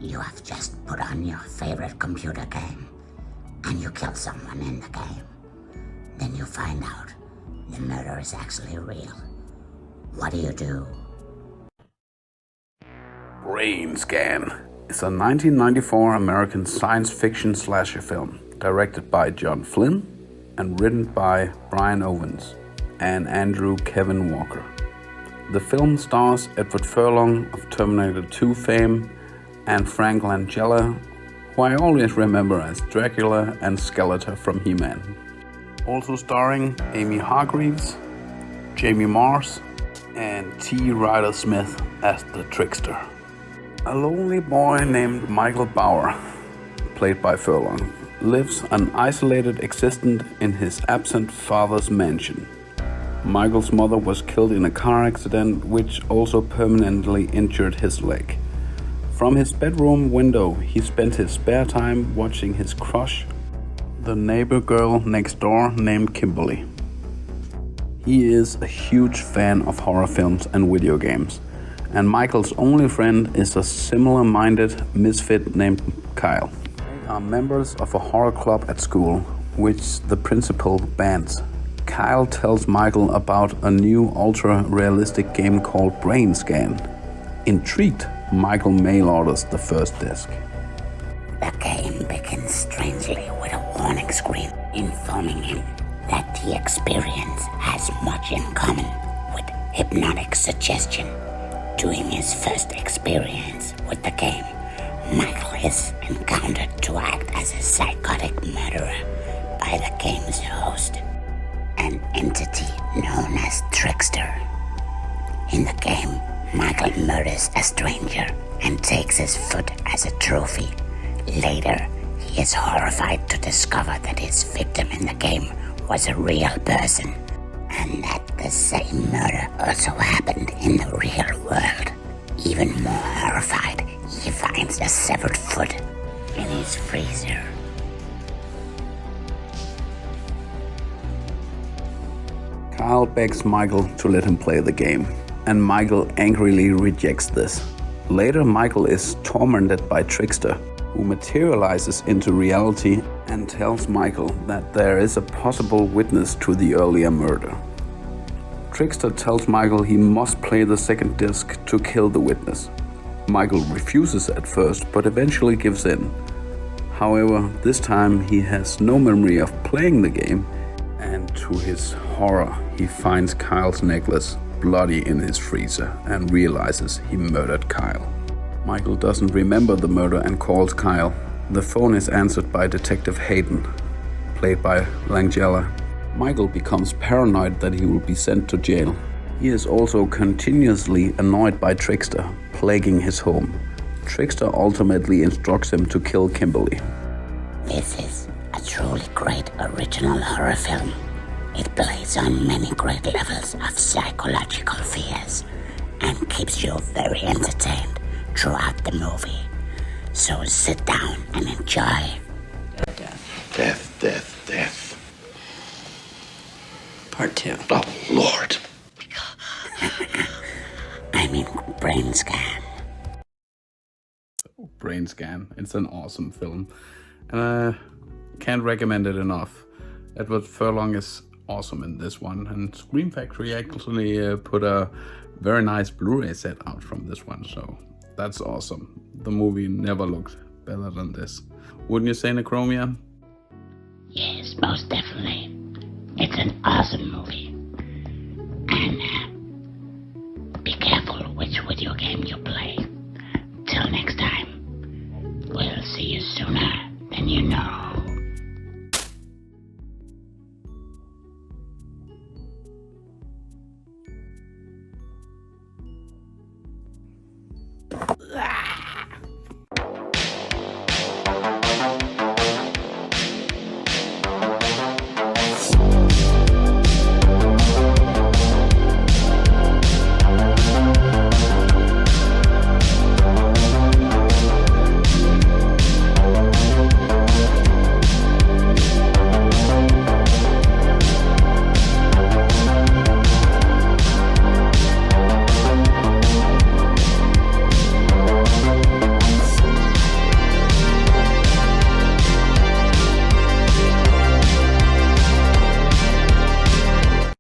You have just put on your favorite computer game and you kill someone in the game. Then you find out the murder is actually real. What do? Brainscan is a 1994 American science fiction slasher film directed by John Flynn and written by Brian Owens and Andrew Kevin Walker. The film stars Edward Furlong of Terminator 2 fame and Frank Langella, who I always remember as Dracula and Skeletor from He-Man. Also starring Amy Hargreaves, Jamie Morse, and T. Ryder Smith as the Trickster. A lonely boy named Michael Bauer, played by Furlong, lives an isolated existence in his absent father's mansion. Michael's mother was killed in a car accident which also permanently injured his leg. From his bedroom window, he spent his spare time watching his crush, the neighbor girl next door named Kimberly. He is a huge fan of horror films and video games, and Michael's only friend is a similar-minded misfit named Kyle. They are members of a horror club at school, which the principal bans. Kyle tells Michael about a new ultra-realistic game called Brainscan. Intrigued, Michael mail orders the first disc. The game begins strangely with a warning screen informing him that the experience has much in common with hypnotic suggestion. During his first experience with the game, Michael is encountered to act as a psychotic murderer by the game's host, an entity known as Trickster. In the game, Michael murders a stranger and takes his foot as a trophy. Later, he is horrified to discover that his victim in the game was a real person, and that the same murder also happened in the real world. Even more horrified, he finds a severed foot in his freezer. Kyle begs Michael to let him play the game, and Michael angrily rejects this. Later, Michael is tormented by Trickster, who materializes into reality and tells Michael that there is a possible witness to the earlier murder. Trickster tells Michael he must play the second disc to kill the witness. Michael refuses at first, but eventually gives in. However, this time he has no memory of playing the game, and to his horror, he finds Kyle's necklace bloody in his freezer and realizes he murdered Kyle. Michael doesn't remember the murder and calls Kyle. The phone is answered by Detective Hayden, played by Langella. Michael becomes paranoid that he will be sent to jail. He is also continuously annoyed by Trickster, plaguing his home. Trickster ultimately instructs him to kill Kimberly. This is a truly great original horror film. It plays on many great levels of psychological fears and keeps you very entertained throughout the movie. So sit down and enjoy. Death, death, death. Part 2. Oh, Lord. I mean, Brainscan. Brainscan. It's an awesome film, and I can't recommend it enough. Edward Furlong is awesome in this one, and Scream Factory actually put a very nice Blu-ray set out from this one, so that's awesome. The movie never looked better than this. Wouldn't you say, Necromia? Yes, most definitely. It's an awesome movie. And be careful which video game you play. Till next time, we'll see you sooner.